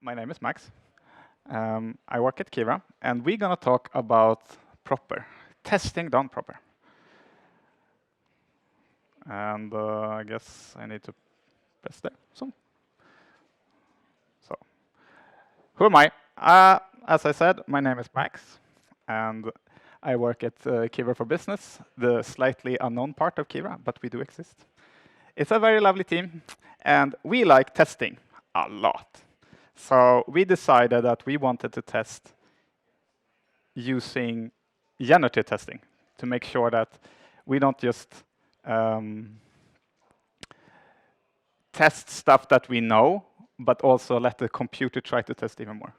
my name is Max. I work at Kivra, and we're going to talk about PropEr, testing done PropEr. And I guess I need to press there. So, who am I? As I said, my name is Max, and I work at Kivra for Business, the slightly unknown part of Kivra, but we do exist. It's a very lovely team, and we like testing a lot. So we decided that we wanted to test using generative testing to make sure that we don't just test stuff that we know, but also let the computer try to test even more.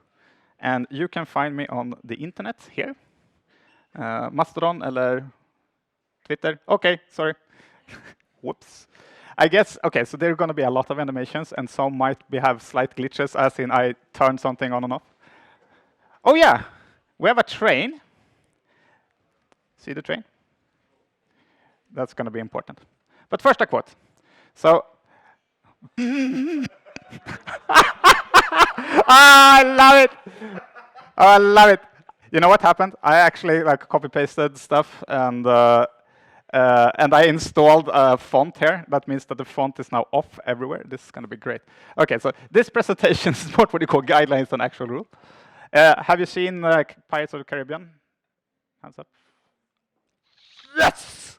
And you can find me on the internet here. Mastodon eller Twitter. Okay, sorry. Whoops. I guess, okay, so there are going to be a lot of animations, and some might have slight glitches, as in I turn something on and off. Oh yeah, we have a train. See the train? That's going to be important. But first a quote. So, I love it. Oh, I love it. You know what happened? I actually copy-pasted stuff, and I installed a font here. That means that the font is now off everywhere. This is going to be great. Okay, so this presentation is not what you call guidelines and actual rule. Have you seen Pirates of the Caribbean? Hands up. Yes!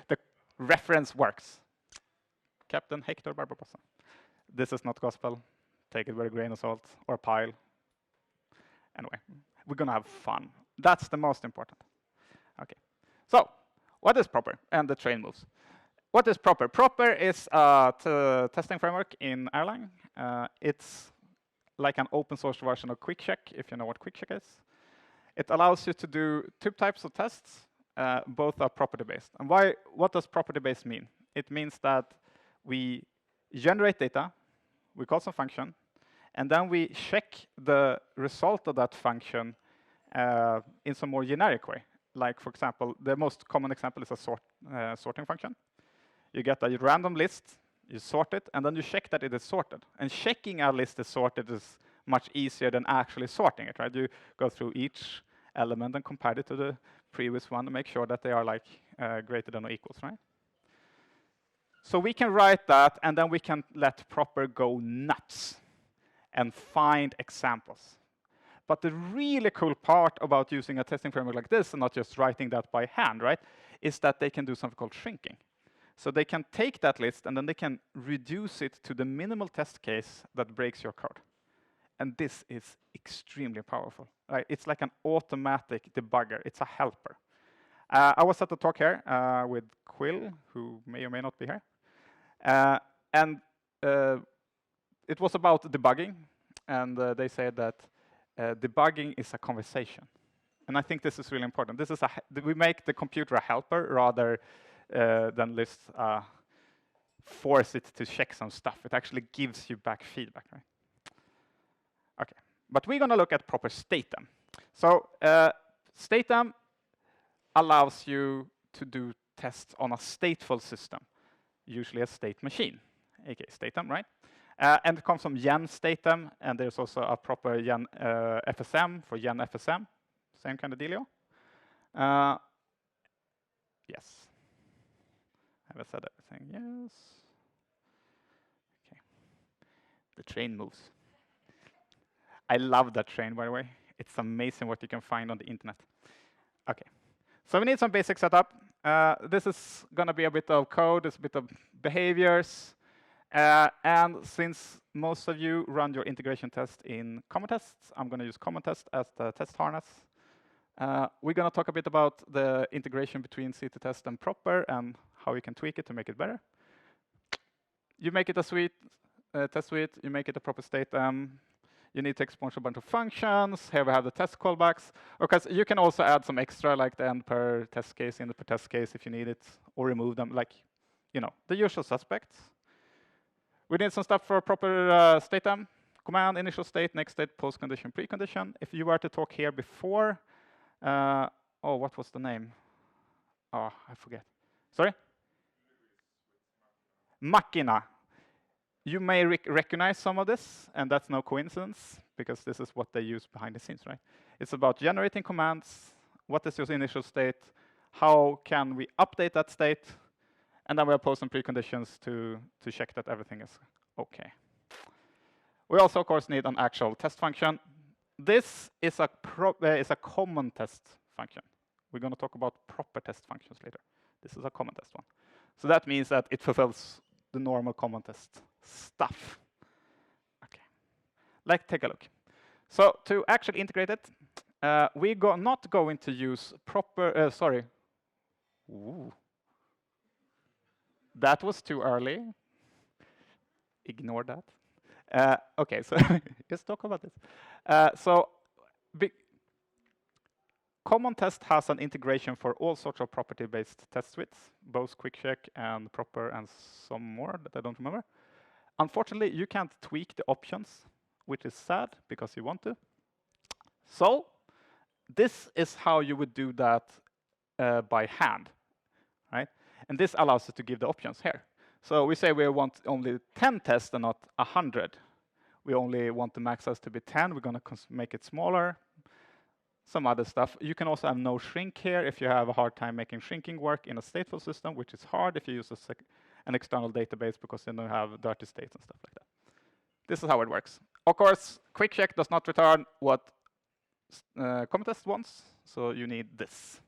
The reference works. Captain Hector Barbarossa. This is not gospel. Take it with a grain of salt or pile. Anyway, we're going to have fun. That's the most important. Okay. So, what is PropEr? And the train moves. What is PropEr? PropEr is a testing framework in Erlang. It's like an open source version of QuickCheck, if you know what QuickCheck is. It allows you to do two types of tests. Both are property-based. And what does property-based mean? It means that we generate data, we call some function, and then we check the result of that function in some more generic way. Like, for example, the most common example is a sorting function. You get a random list, you sort it, and then you check that it is sorted. And checking a list is sorted is much easier than actually sorting it, right? You go through each element and compare it to the previous one to make sure that they are greater than or equals, right? So we can write that, and then we can let PropEr go nuts and find examples. But the really cool part about using a testing framework like this, and not just writing that by hand, right, is that they can do something called shrinking. So they can take that list, and then they can reduce it to the minimal test case that breaks your code. And this is extremely powerful. Right? It's like an automatic debugger. It's a helper. I was at a talk here with Quill, who may or may not be here. And it was about debugging. And they said that debugging is a conversation. And I think this is really important. This is we make the computer a helper rather than just force it to check some stuff. It actually gives you back feedback, right? Okay, but we're going to look at PropEr statem. So statem allows you to do tests on a stateful system, usually a state machine, aka statem, right? And it comes from gen statem, and there's also a PropEr gen FSM for gen FSM, same kind of dealio. Yes. Have I said everything? Yes. Okay. The train moves. I love that train, by the way. It's amazing what you can find on the internet. Okay, so we need some basic setup. This is going to be a bit of code, it's a bit of behaviors. And since most of you run your integration test in common tests, I'm going to use common test as the test harness. We're going to talk a bit about the integration between CT-test and PropEr and how you can tweak it to make it better. You make it a test suite, you make it a proper statem. You need to export a bunch of functions. Here we have the test callbacks. Because you can also add some extra, like the end per test case, in the per test case if you need it, or remove them, like, you know, the usual suspects. We need some stuff for PropEr statem. Command, initial state, next state, post condition, precondition. If you were to talk here before, oh, what was the name? Oh, I forget. Sorry? Machina. You may recognize some of this, and that's no coincidence, because this is what they use behind the scenes, right? It's about generating commands. What is your initial state? How can we update that state? And then we'll post some preconditions to check that everything is OK. We also, of course, need an actual test function. This is a common test function. We're going to talk about proper test functions later. This is a common test one. So that means that it fulfills the normal common test stuff. OK. Let's take a look. So to actually integrate it, we're not going to use proper, sorry. Ooh. That was too early. Ignore that. OK, so let's talk about this. Common test has an integration for all sorts of property-based test suites, both quick check and proper and some more that I don't remember. Unfortunately, you can't tweak the options, which is sad because you want to. So this is how you would do that by hand, right? And this allows us to give the options here. So we say we want only 10 tests and not 100. We only want the max size to be 10. We're going to make it smaller. Some other stuff. You can also have no shrink here if you have a hard time making shrinking work in a stateful system, which is hard if you use an external database because then you have dirty states and stuff like that. This is how it works. Of course, quick check does not return what common test wants, so you need this.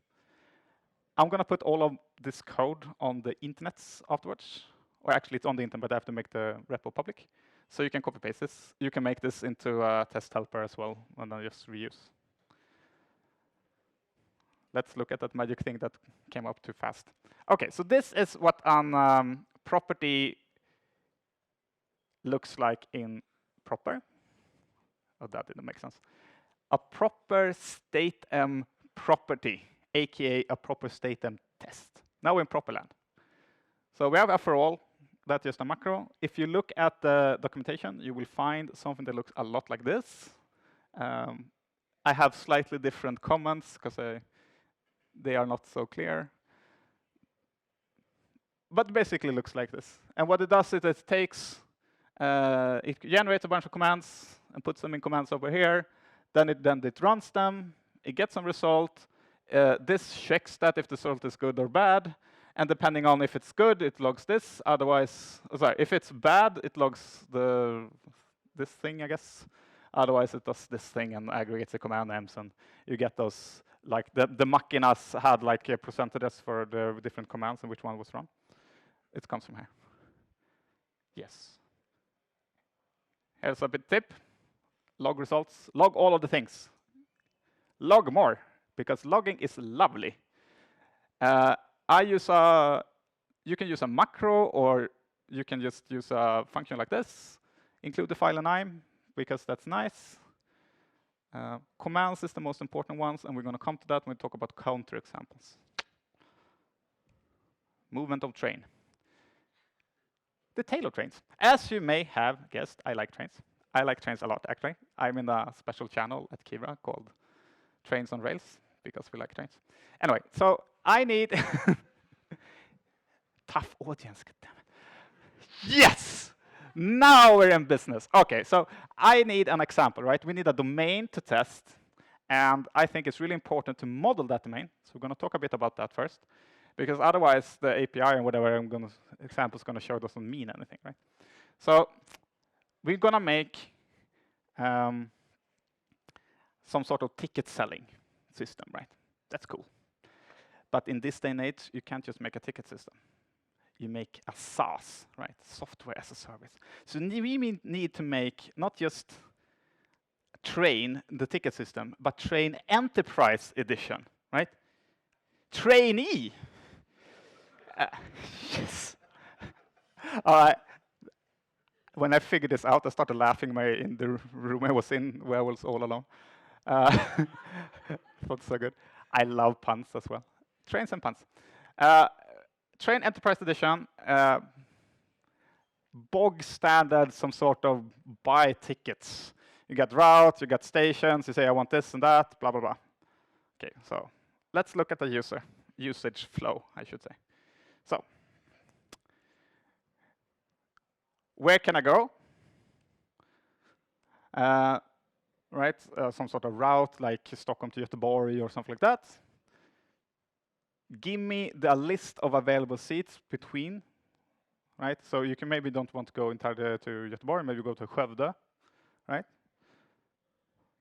I'm going to put all of this code on the internets afterwards. Or actually, it's on the internet, but I have to make the repo public. So you can copy-paste this. You can make this into a test helper as well, and then just reuse. Let's look at that magic thing that came up too fast. OK, so this is what a property looks like in PropEr. Oh, that didn't make sense. A proper statem property, aka a proper statem test. Now we're in proper land. So we have a for all. That's just a macro. If you look at the documentation, you will find something that looks a lot like this. I have slightly different comments because they are not so clear. But basically looks like this. And what it does is it takes, it generates a bunch of commands and puts them in commands over here. Then it runs them. It gets some result. This checks that if the result is good or bad. And depending on if it's good, it logs this. Otherwise, if it's bad, it logs this thing, I guess. Otherwise, it does this thing and aggregates the command names. And you get those, like the machinas had like percentages for the different commands and which one was run. It comes from here. Yes. Here's a bit tip. Log results. Log all of the things. Log more, because logging is lovely. You can use a macro, or you can just use a function like this. Include the file and I'm, because that's nice. Commands is the most important ones, and we're going to come to that when we talk about counter examples. Movement of train. The tail of trains. As you may have guessed, I like trains. I like trains a lot, actually. I'm in a special channel at Kivra called Trains on Rails, because we like trains. Anyway, so I need tough audience, goddammit. Yes! Now we're in business. OK, so I need an example, right? We need a domain to test. And I think it's really important to model that domain. So we're going to talk a bit about that first. Because otherwise, the API and whatever example is going to show doesn't mean anything, right? So we're going to make some sort of ticket selling system, right? That's cool. But in this day and age, you can't just make a ticket system. You make a SaaS, right? Software as a service. So we need to make not just train the ticket system, but train enterprise edition, right? Trainee. Yes. All right. When I figured this out, I started laughing in the room I was in, where I was all alone. Thought so good. I love puns as well. Trains and puns. Train Enterprise Edition. Bog standard, some sort of buy tickets. You get routes, you get stations, you say, I want this and that, blah, blah, blah. OK, so let's look at the usage flow, I should say. So where can I go? Right, some sort of route like Stockholm to Göteborg or something like that. Give me the list of available seats between, right? So you can maybe don't want to go entirely to Göteborg, maybe go to Skövde, right?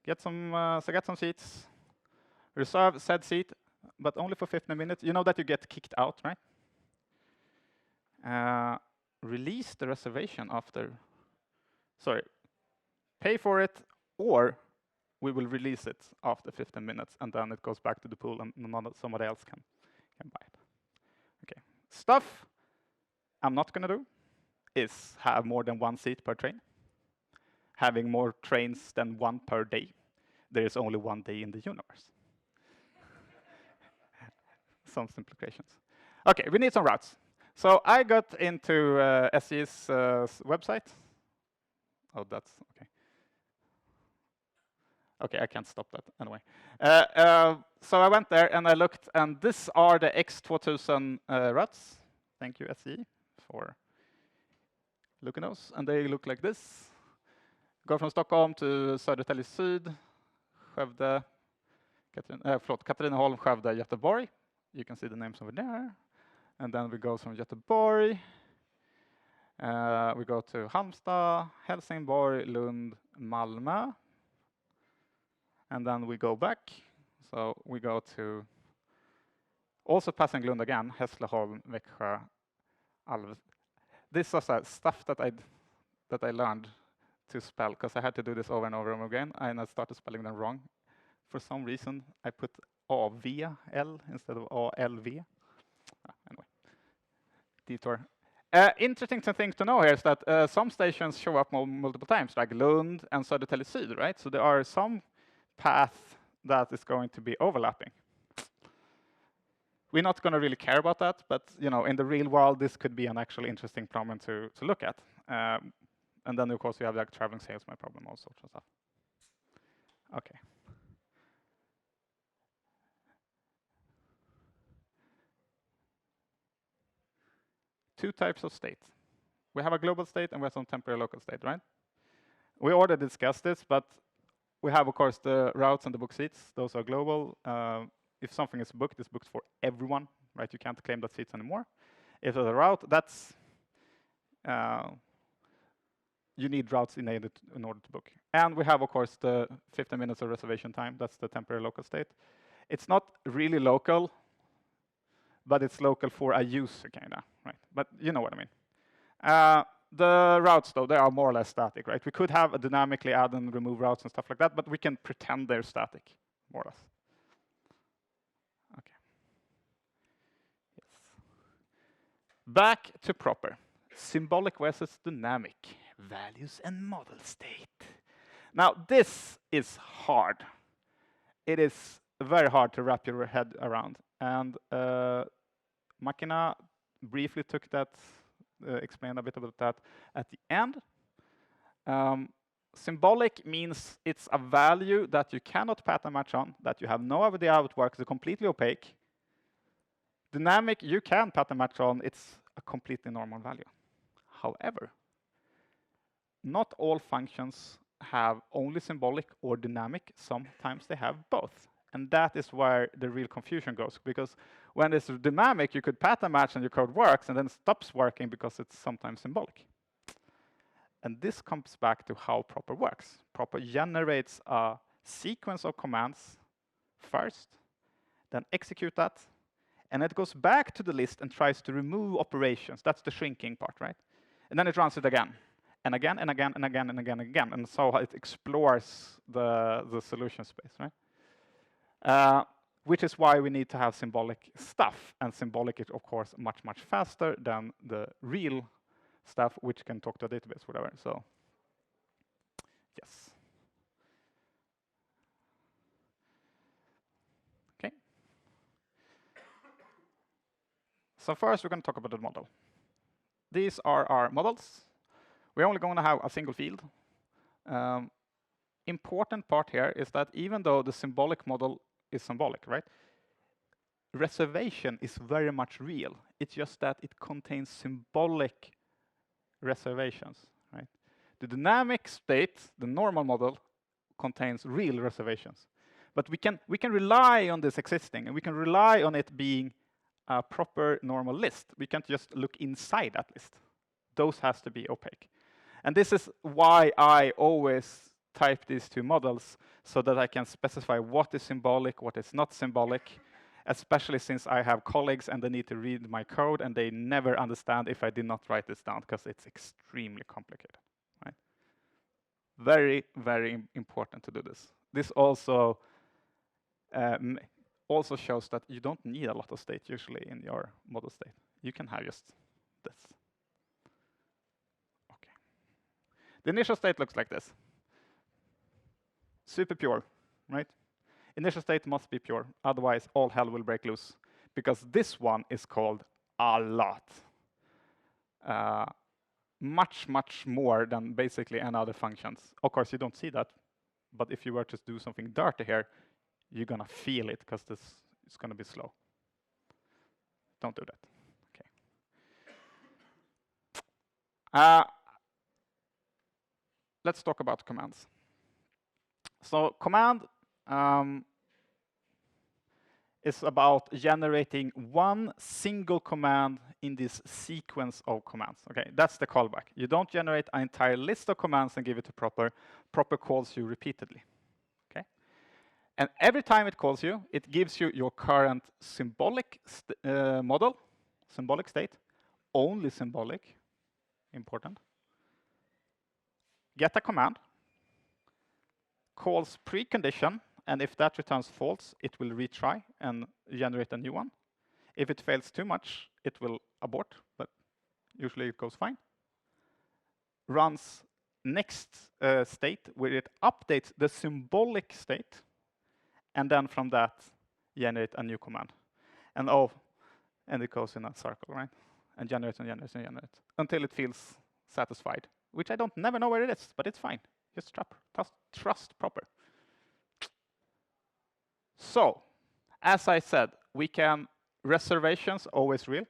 Get some seats, reserve said seat, but only for 15 minutes. You know that you get kicked out, right? Release the reservation after, sorry, pay for it, or we will release it after 15 minutes, and then it goes back to the pool, and somebody else can buy it. Okay. Stuff I'm not going to do is have more than one seat per train. Having more trains than one per day. There is only one day in the universe. Some simplifications. Okay, we need some routes. So I got into SE's website. Oh, that's okay. Okay, I can't stop that anyway. So I went there and I looked, and these are the X2000 routes. Thank you, SE, for looking those. And they look like this. Go from Stockholm to Södertälje Syd, Skövde, Katrineholm, Skövde, Göteborg. You can see the names over there. And then we go from Göteborg. We go to Halmstad, Helsingborg, Lund, Malmö. And then we go back. So we go to, also passing Lund again, Hässleholm, Växjö, Alvesta. This was stuff that I learned to spell, because I had to do this over and over and over again, and I started spelling them wrong. For some reason, I put AVL instead of ALV. Anyway, detour. Interesting thing to know here is that some stations show up multiple times, like Lund and Södertälje Syd, right? So there are some path that is going to be overlapping. We're not going to really care about that, but in the real world, this could be an actually interesting problem to look at. And then, of course, you have like traveling salesman problem, all sorts of stuff. Okay. Two types of state. We have a global state and we have some temporary local state, right? We already discussed this, but we have, of course, the routes and the book seats. Those are global. If something is booked, it's booked for everyone, right? You can't claim that seats anymore. If there's a route, that's you need routes in order to book. And we have, of course, the 15 minutes of reservation time. That's the temporary local state. It's not really local, but it's local for a user, kind of, right? But you know what I mean. The routes, though, they are more or less static, right? We could have a dynamically add and remove routes and stuff like that, but we can pretend they're static, more or less. Okay. Yes. Back to PropEr. Symbolic versus dynamic. Values and model state. Now, this is hard. It is very hard to wrap your head around. And Makina briefly took that, explained a bit about that at the end. Symbolic means it's a value that you cannot pattern match on, that you have no idea how it works, it's completely opaque. Dynamic, you can pattern match on, it's a completely normal value. However, not all functions have only symbolic or dynamic. Sometimes they have both. And that is where the real confusion goes. Because when it's dynamic, you could pattern match and your code works, and then it stops working because it's sometimes symbolic. And this comes back to how PropEr works. PropEr generates a sequence of commands first, then execute that, and it goes back to the list and tries to remove operations. That's the shrinking part, right? And then it runs it again. And again, and again, and again, and again, and again. And so it explores the solution space, right? Which is why we need to have symbolic stuff. And symbolic is, of course, much, much faster than the real stuff, which can talk to a database, whatever. So, yes. Okay. So first, we're going to talk about the model. These are our models. We're only going to have a single field. Important part here is that even though the symbolic model is symbolic, right? Reservation is very much real. It's just that it contains symbolic reservations, right? The dynamic state, the normal model, contains real reservations. But we can rely on this existing, and we can rely on it being a proper normal list. We can't just look inside that list. Those has to be opaque. And this is why I always type these two models, so that I can specify what is symbolic, what is not symbolic, especially since I have colleagues and they need to read my code and they never understand if I did not write this down, because it's extremely complicated, right? Very, very important to do this. This also shows that you don't need a lot of state usually in your model state. You can have just this. Okay. The initial state looks like this. Super pure, right? Initial state must be pure, otherwise all hell will break loose, because this one is called a lot. Much, much more than basically any other functions. Of course, you don't see that, but if you were to do something dirty here, you're gonna feel it, because this is gonna be slow. Don't do that. Okay. Let's talk about commands. So command is about generating one single command in this sequence of commands. Okay, that's the callback. You don't generate an entire list of commands and give it to PropEr. PropEr calls you repeatedly. Okay, and every time it calls you, it gives you your current symbolic model, symbolic state, only symbolic, important. Get a command, calls precondition, and if that returns false, it will retry and generate a new one. If it fails too much, it will abort, but usually it goes fine. Runs next state, where it updates the symbolic state, and then from that, generate a new command. And it goes in a circle, right? And generates and generates and generates until it feels satisfied, which I don't never know where it is, but it's fine. Just trust PropEr. So, as I said, we can reservations always real,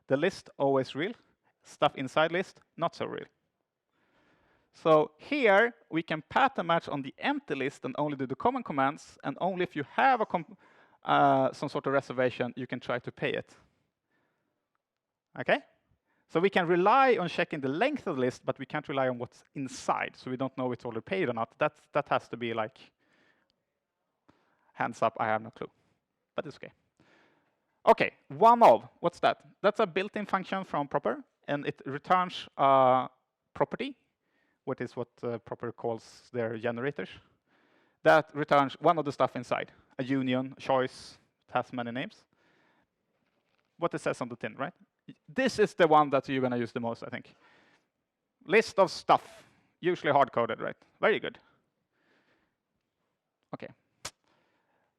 the list always real, stuff inside list not so real. So here we can pattern match on the empty list and only do the common commands, and only if you have some sort of reservation you can try to pay it. Okay? So we can rely on checking the length of the list, but we can't rely on what's inside, so we don't know if it's already paid or not. That has to be like, hands up, I have no clue, but it's okay. Okay, one of, what's that? That's a built-in function from PropEr, and it returns a property, which is what PropEr calls their generators. That returns one of the stuff inside, a union, choice, it has many names. What it says on the tin, right? This is the one that you're gonna use the most, I think. List of stuff, usually hard-coded, right? Very good. Okay.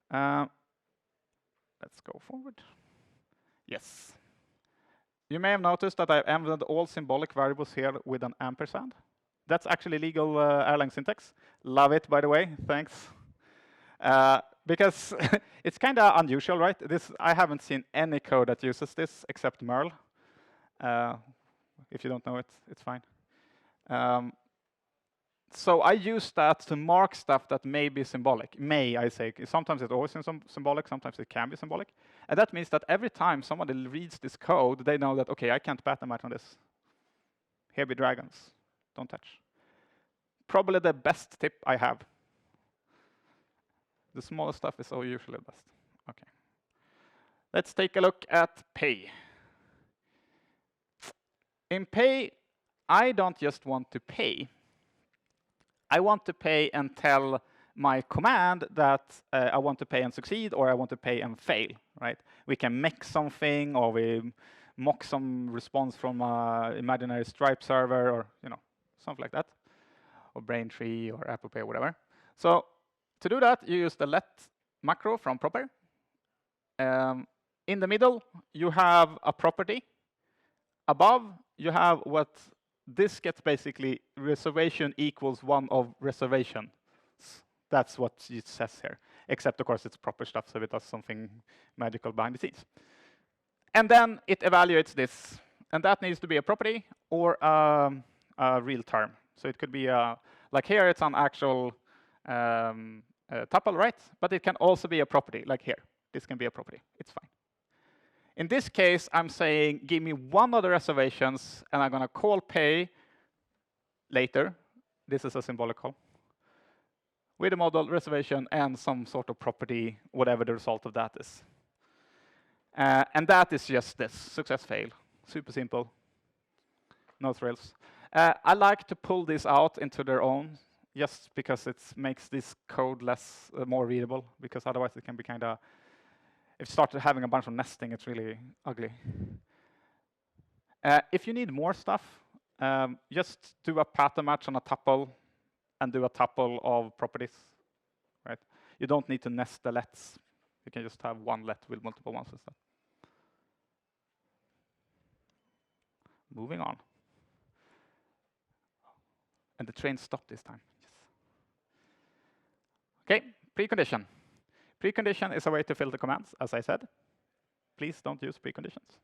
Let's go forward. Yes. You may have noticed that I've embedded all symbolic variables here with an ampersand. That's actually legal Erlang syntax. Love it, by the way. Thanks. Because it's kind of unusual, right? I haven't seen any code that uses this except Merl. If you don't know it, it's fine. So I use that to mark stuff that may be symbolic. May, I say. Sometimes it's always symbolic, sometimes it can be symbolic. And that means that every time somebody reads this code, they know that, okay, I can't pattern match on this. Here be dragons. Don't touch. Probably the best tip I have. The smaller stuff is usually the best. Okay. Let's take a look at pay. In pay, I don't just want to pay. I want to pay and tell my command that I want to pay and succeed, or I want to pay and fail, right? We can make something, or we mock some response from an imaginary Stripe server, or something like that, or Braintree, or Apple Pay, or whatever. So to do that, you use the let macro from PropEr. In the middle, you have a property. Above, you have what this gets basically reservation equals one of reservations. That's what it says here. Except, of course, it's PropEr stuff, so it does something magical behind the scenes. And then it evaluates this And that needs to be a property or a real term. So it could be like here it's an actual tuple, right? But it can also be a property, like here. This can be a property. It's fine. In this case, I'm saying, give me one of the reservations, and I'm going to call pay later. This is a symbolic call with a model reservation and some sort of property, whatever the result of that is. And that is just this, success fail. Super simple, no thrills. I like to pull this out into their own, just because it makes this code more readable, because otherwise it can be kind of, if you start having a bunch of nesting, it's really ugly. If you need more stuff, just do a pattern match on a tuple and do a tuple of properties, right? You don't need to nest the lets. You can just have one let with multiple ones instead. Moving on. And the train stopped this time. Yes. Okay, precondition. Precondition is a way to filter commands, as I said. Please don't use preconditions.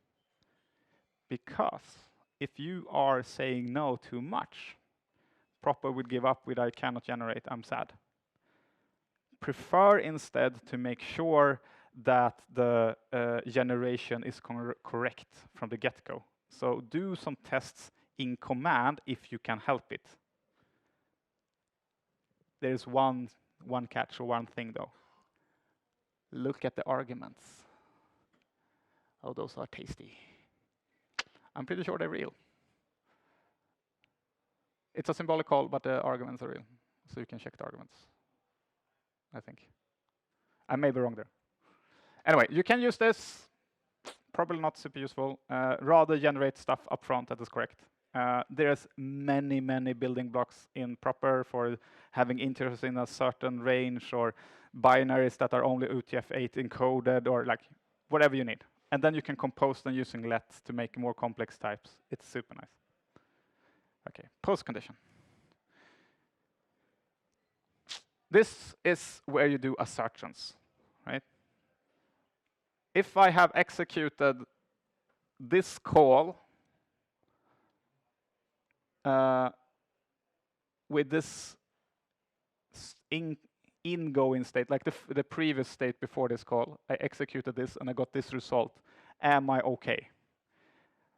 Because if you are saying no too much, PropEr would give up with I cannot generate, I'm sad. Prefer instead to make sure that the generation is correct from the get-go. So do some tests in command if you can help it. There's one catch or one thing though. Look at the arguments. Oh, those are tasty. I'm pretty sure they're real. It's a symbolic call, but the arguments are real. So you can check the arguments, I think. I may be wrong there. Anyway, you can use this. Probably not super useful. Rather generate stuff up front that is correct. There's many building blocks in PropEr for having integers in a certain range, or binaries that are only UTF-8 encoded, or like whatever you need. And then you can compose them using let to make more complex types. It's super nice. Okay, post condition. This is where you do assertions, right? If I have executed this call with this ingoing state, like the previous state before this call, I executed this and I got this result. Am I okay?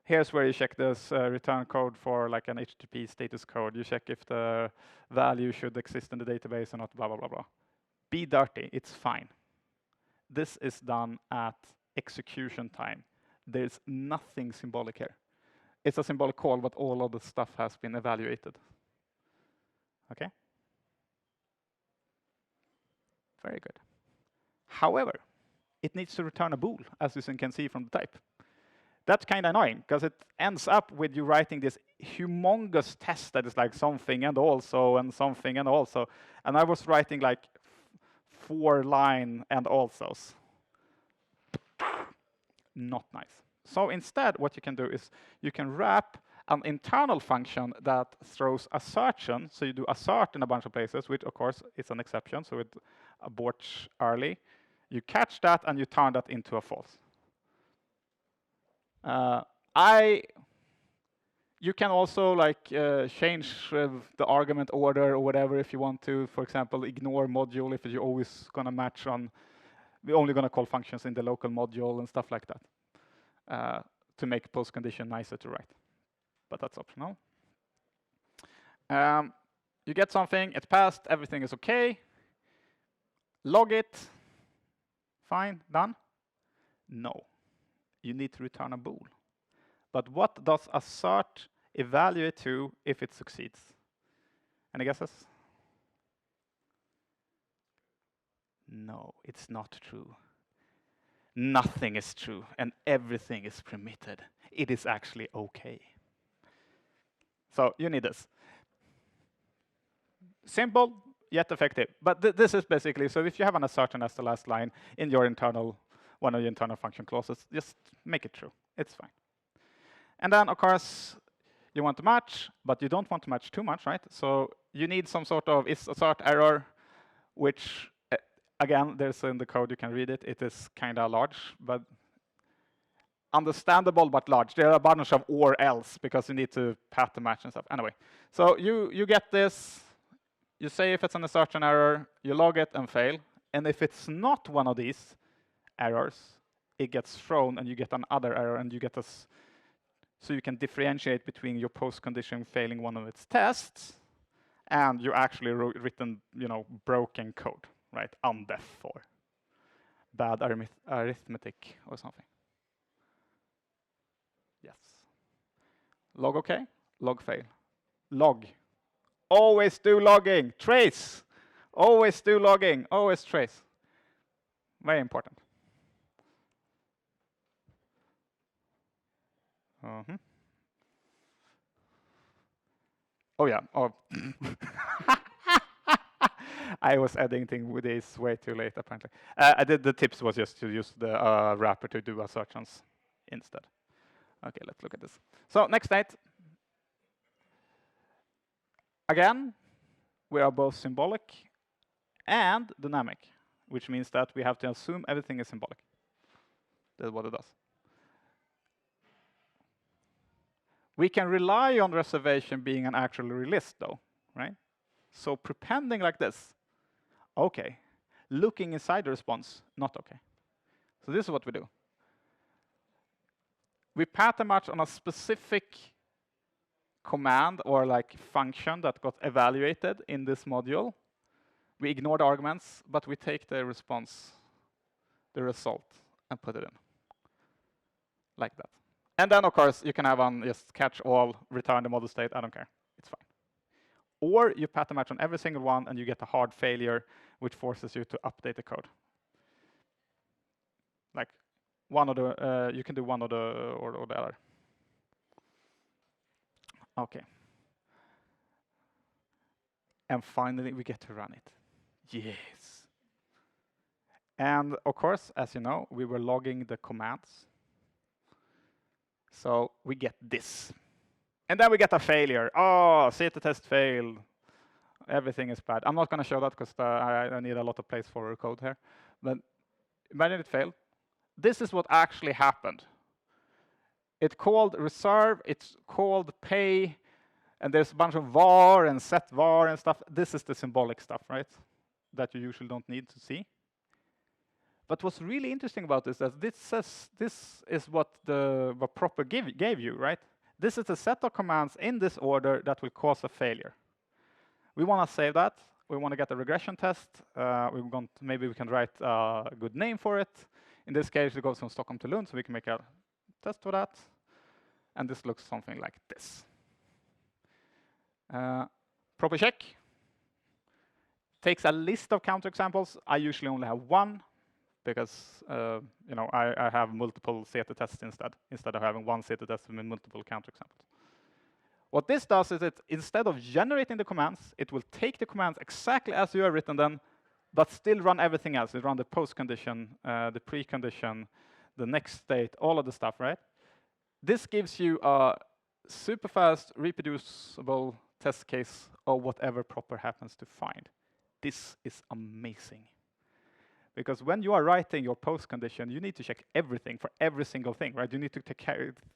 Here's where you check this return code for like an HTTP status code. You check if the value should exist in the database or not, blah, blah, blah, blah. Be dirty, it's fine. This is done at execution time. There's nothing symbolic here. It's a symbolic call, but all of the stuff has been evaluated. Okay? Very good. However, it needs to return a bool, as you can see from the type. That's kind of annoying, because it ends up with you writing this humongous test that is like something and also and something and also. And I was writing like 4-line and alsos. Not nice. So instead, what you can do is you can wrap an internal function that throws assertion. So you do assert in a bunch of places, which of course is an exception, so it aborts early. You catch that and you turn that into a false. You can also like change the argument order or whatever if you want to. For example, ignore module if you're always going to match on. We're only going to call functions in the local module and stuff like that to make post condition nicer to write. But that's optional. You get something, it's passed, everything is okay. Log it. Fine, done? No. You need to return a bool. But what does assert evaluate to if it succeeds? Any guesses? No, it's not true. Nothing is true, and everything is permitted. It is actually okay. So you need this. Simple, yet effective. But this is basically, so if you have an assertion as the last line in your internal, one of your internal function clauses, just make it true. It's fine. And then, of course, you want to match, but you don't want to match too much, right? So you need some sort of is assert error, which, again, there's in the code, you can read it. It is kind of large, but understandable but large. There are a bunch of or else because you need to pattern match and stuff. Anyway, so you get this. You say if it's an assertion error, you log it and fail. And if it's not one of these errors, it gets thrown and you get another error and you get this. So you can differentiate between your post condition failing one of its tests and you actually written, broken code, right? Undef or bad arithmetic or something. Yes. Log OK, log fail. Log. Always do logging. Trace. Always do logging. Always trace. Very important. Oh yeah. Oh. I was editing with this way too late, apparently. I did. The tips was just to use the wrapper to do assertions instead. Okay, let's look at this. So next state. Again, we are both symbolic and dynamic, which means that we have to assume everything is symbolic. That's what it does. We can rely on reservation being an actual list, though, right? So prepending like this, okay. Looking inside the response, not okay. So this is what we do. We pattern match on a specific command or like function that got evaluated in this module. We ignore the arguments, but we take the response, the result, and put it in. Like that. And then, of course, you can have on just catch all, return the model state. I don't care. It's fine. Or you pattern match on every single one, and you get a hard failure, which forces you to update the code. Like one of the, you can do one of the or the other. Okay. And finally, we get to run it. Yes. And of course, as you know, we were logging the commands. So we get this. And then we get a failure. Oh, statement test failed. Everything is bad. I'm not going to show that because I need a lot of place for code here. But imagine it failed. This is what actually happened. It called reserve, it's called pay, and there's a bunch of var and set var and stuff. This is the symbolic stuff, right? That you usually don't need to see. But what's really interesting about this is this is what the PropEr gave you, right? This is a set of commands in this order that will cause a failure. We want to save that. We want to get a regression test. Maybe we can write a good name for it. In this case, it goes from Stockholm to Lund, so we can make a test for that. And this looks something like this. PropEr check takes a list of counterexamples. I usually only have one because I have multiple CT tests instead of having one CT test with multiple counterexamples. What this does is instead of generating the commands, it will take the commands exactly as you have written them, but still run everything else. It run the post condition, the precondition, the next state, all of the stuff, right? This gives you a super fast, reproducible test case of whatever PropEr happens to find. This is amazing. Because when you are writing your post condition, you need to check everything for every single thing, right? You need to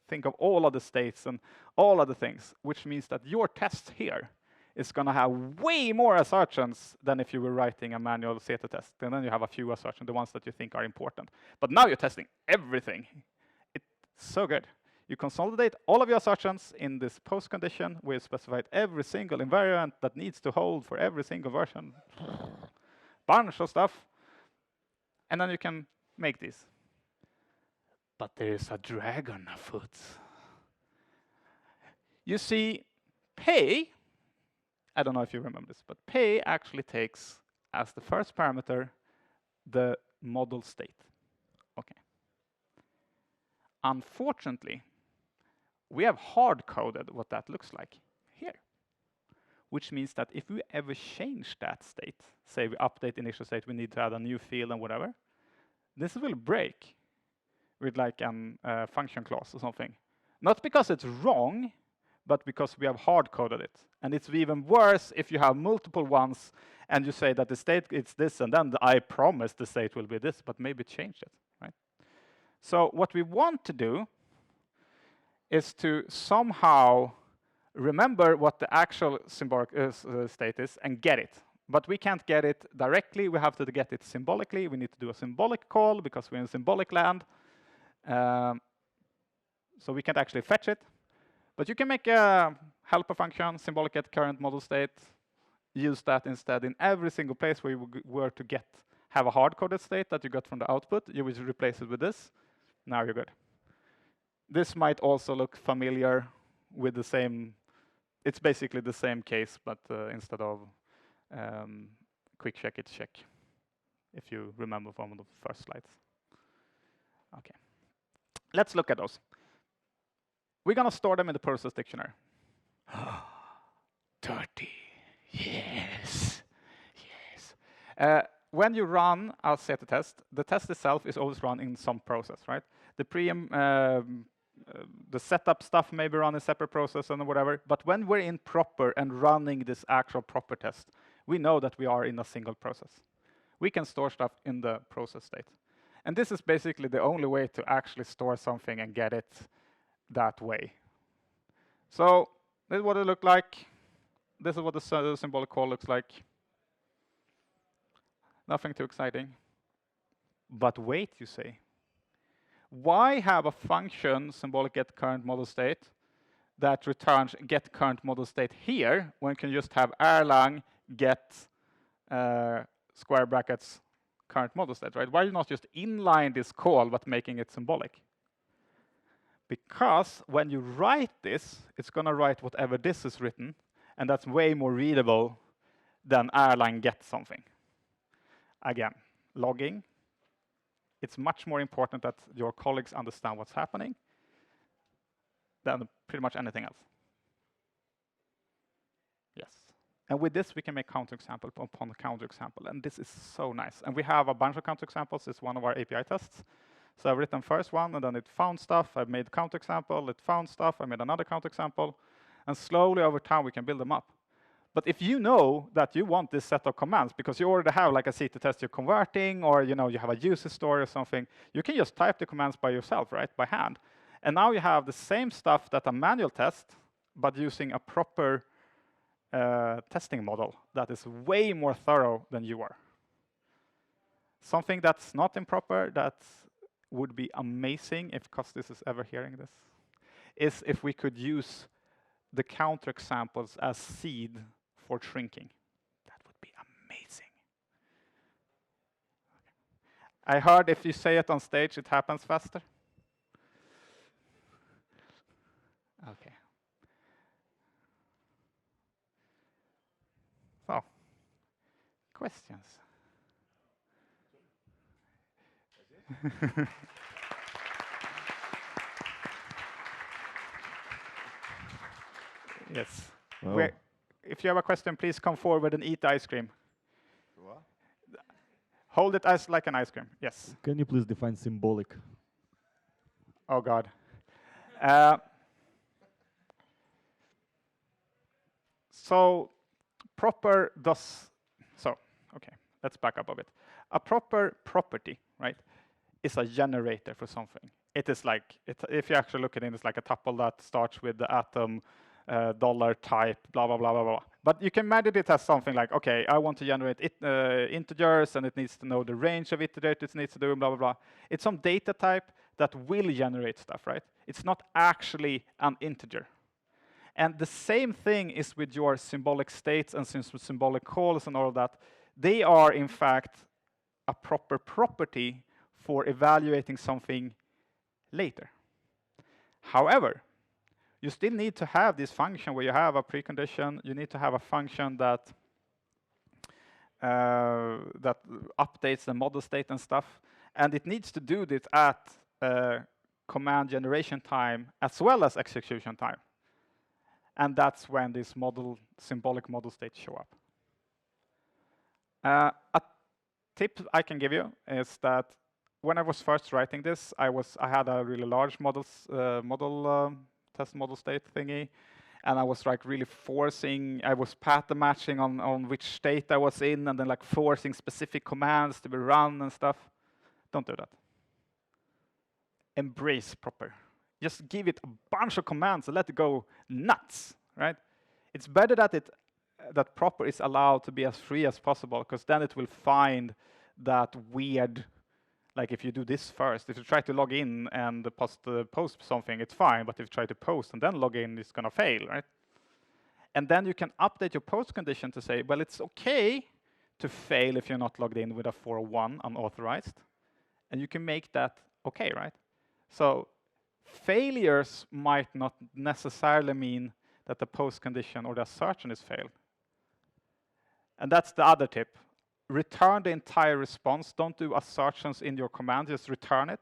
think of all of the states and all of the things, which means that your test here is going to have way more assertions than if you were writing a manual CT test. And then you have a few assertions, the ones that you think are important. But now you're testing everything. It's so good. You consolidate all of your assertions in this post condition. We've specified every single invariant that needs to hold for every single version. Bunch of stuff. And then you can make these. But there is a dragon afoot. You see, pay, I don't know if you remember this, but pay actually takes as the first parameter the model state. Okay. Unfortunately, we have hard-coded what that looks like here, which means that if we ever change that state, say we update initial state, we need to add a new field and whatever, this will break with like a function clause or something. Not because it's wrong, but because we have hard-coded it. And it's even worse if you have multiple ones and you say that the state is this, and then I promise the state will be this, but maybe change it, right? So what we want to do is to somehow remember what the actual symbolic state is and get it. But we can't get it directly. We have to get it symbolically. We need to do a symbolic call because we're in symbolic land. So we can't actually fetch it. But you can make a helper function, symbolic get current model state, use that instead in every single place where you were to have a hard-coded state that you got from the output. You would replace it with this. Now you're good. This might also look familiar with the same. It's basically the same case, but instead of quick check, it's check, if you remember from the first slides. Okay. Let's look at those. We're going to store them in the process dictionary. 30. Yes. Yes. When you run a set test, the test itself is always run in some process, right? The setup stuff may be run in a separate process and whatever. But when we're in PropEr and running this actual PropEr test, we know that we are in a single process. We can store stuff in the process state. And this is basically the only way to actually store something and get it that way. So this is what it looked like. This is what the symbolic call looks like. Nothing too exciting. But wait, you say. Why have a function, symbolic get current model state, that returns get current model state here, when you can just have Erlang get square brackets current model state, right? Why not just inline this call but making it symbolic? Because when you write this, it's going to write whatever this is written, and that's way more readable than Erlang get something. Again, logging. It's much more important that your colleagues understand what's happening than pretty much anything else. Yes. And with this, we can make counterexample upon counterexample. And this is so nice. And we have a bunch of counterexamples. It's one of our API tests. So I've written first one, and then it found stuff. I've made counterexample. It found stuff. I made another counterexample. And slowly over time, we can build them up. But if you know that you want this set of commands because you already have like a CT test you're converting, or you have a user story or something, you can just type the commands by yourself, right, by hand. And now you have the same stuff that a manual test, but using a PropEr testing model that is way more thorough than you are. Something that's not in PropEr that would be amazing if Costis is ever hearing this, is if we could use the counterexamples as seed for shrinking. That would be amazing. Okay. I heard if you say it on stage, it happens faster. Okay. So, questions? Yes. Oh. If you have a question, please come forward and eat the ice cream. What? Hold it as like an ice cream. Yes. Can you please define symbolic? Oh, God. So PropEr does... So, OK, let's back up a bit. A PropEr property, right, is a generator for something. It is like, if you actually look at it, it's like a tuple that starts with the atom, dollar type, blah, blah, blah, blah, blah. But you can imagine it as something like, OK, I want to generate integers, and it needs to know the range of integers it needs to do, blah, blah, blah. It's some data type that will generate stuff, right? It's not actually an integer. And the same thing is with your symbolic states and symbolic calls and all of that. They are, in fact, a PropEr property for evaluating something later. However, you still need to have this function where you have a precondition. You need to have a function that that updates the model state and stuff. And it needs to do this at command generation time as well as execution time. And that's when these symbolic model states show up. A tip I can give you is that when I was first writing this, I had a really large test model state thingy, and I was like really I was pattern matching on which state I was in, and then like forcing specific commands to be run and stuff. Don't do that. embrace PropEr. Just give it a bunch of commands and let it go nuts, right? It's better that PropEr is allowed to be as free as possible, because then it will find that weird, like if you do this first, if you try to log in and post something, it's fine, but if you try to post and then log in, it's gonna fail, right? And then you can update your post condition to say, well, it's okay to fail if you're not logged in with a 401 unauthorized. And you can make that okay, right? So failures might not necessarily mean that the post condition or the assertion is failed. And that's the other tip. Return the entire response. Don't do assertions in your command, just return it.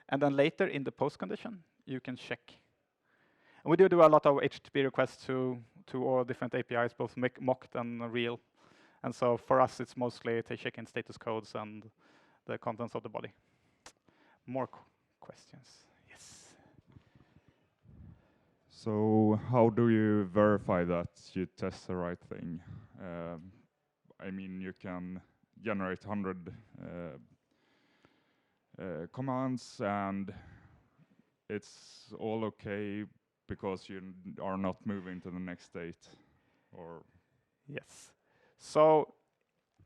And then later in the post condition, you can check. And we do a lot of HTTP requests to all different APIs, both mocked and real. And so for us, it's mostly to check in status codes and the contents of the body. More questions? Yes. So how do you verify that you test the right thing? I mean, you can generate 100 commands, and it's all okay because you are not moving to the next state, or? Yes. So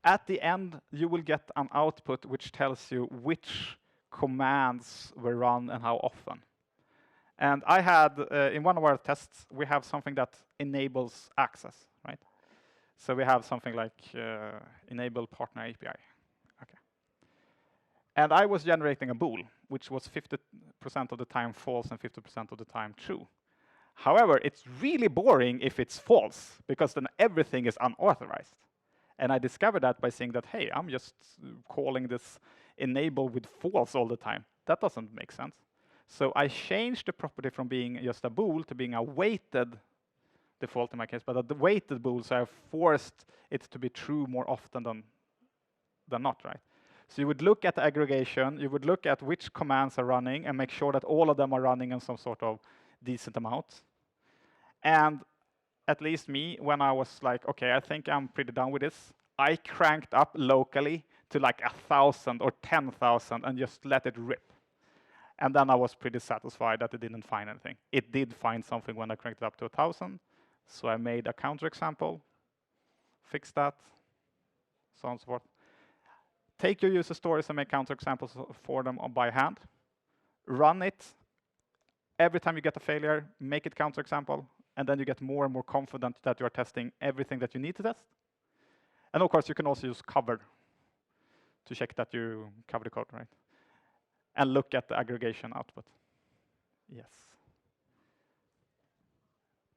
at the end, you will get an output which tells you which commands were run and how often. And I had, in one of our tests, we have something that enables access, right? So we have something like enable partner API. Okay. And I was generating a bool, which was 50% of the time false and 50% of the time true. However, it's really boring if it's false, because then everything is unauthorized. And I discovered that by saying that, hey, I'm just calling this enable with false all the time. That doesn't make sense. So I changed the property from being just a bool to being a weighted default in my case, but a weighted bool, so I forced it to be true more often than not, right? So you would look at the aggregation, you would look at which commands are running and make sure that all of them are running in some sort of decent amount. And at least me, when I was like, okay, I think I'm pretty done with this, I cranked up locally to like 1,000 or 10,000 and just let it rip. And then I was pretty satisfied that it didn't find anything. It did find something when I cranked it up to 1,000. So I made a counterexample, fixed that, so on and so forth. Take your user stories and make counterexamples for them by hand. Run it. Every time you get a failure, make it counterexample, and then you get more and more confident that you are testing everything that you need to test. And of course, you can also use cover to check that you cover the code, right? And look at the aggregation output. Yes.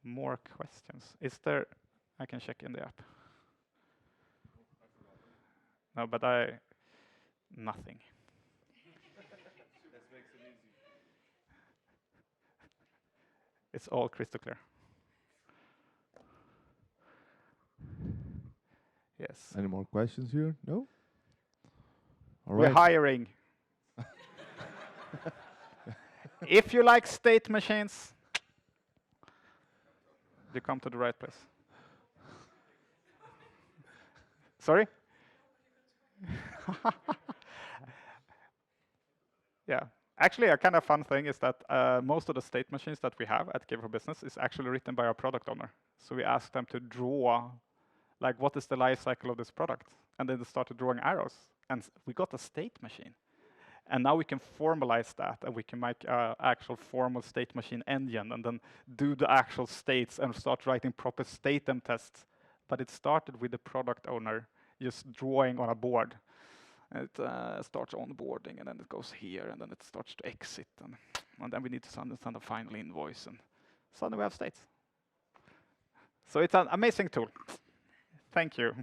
More questions? Is there? I can check in the app. No, but nothing. That makes it easy. It's all crystal clear. Yes. Any more questions here? No? All We're right. hiring. If you like state machines, you come to the right place. Sorry? Yeah. Actually, a kind of fun thing is that most of the state machines that we have at Kivra Business is actually written by our product owner. So we asked them to draw, like, what is the life cycle of this product? And then they started drawing arrows. And we got a state machine. And now we can formalize that, and we can make an actual formal state machine engine, and then do the actual states and start writing proper statem tests. But it started with the product owner just drawing on a board. And it starts onboarding, and then it goes here, and then it starts to exit, and then we need to send a final invoice, and suddenly we have states. So it's an amazing tool. Thank you.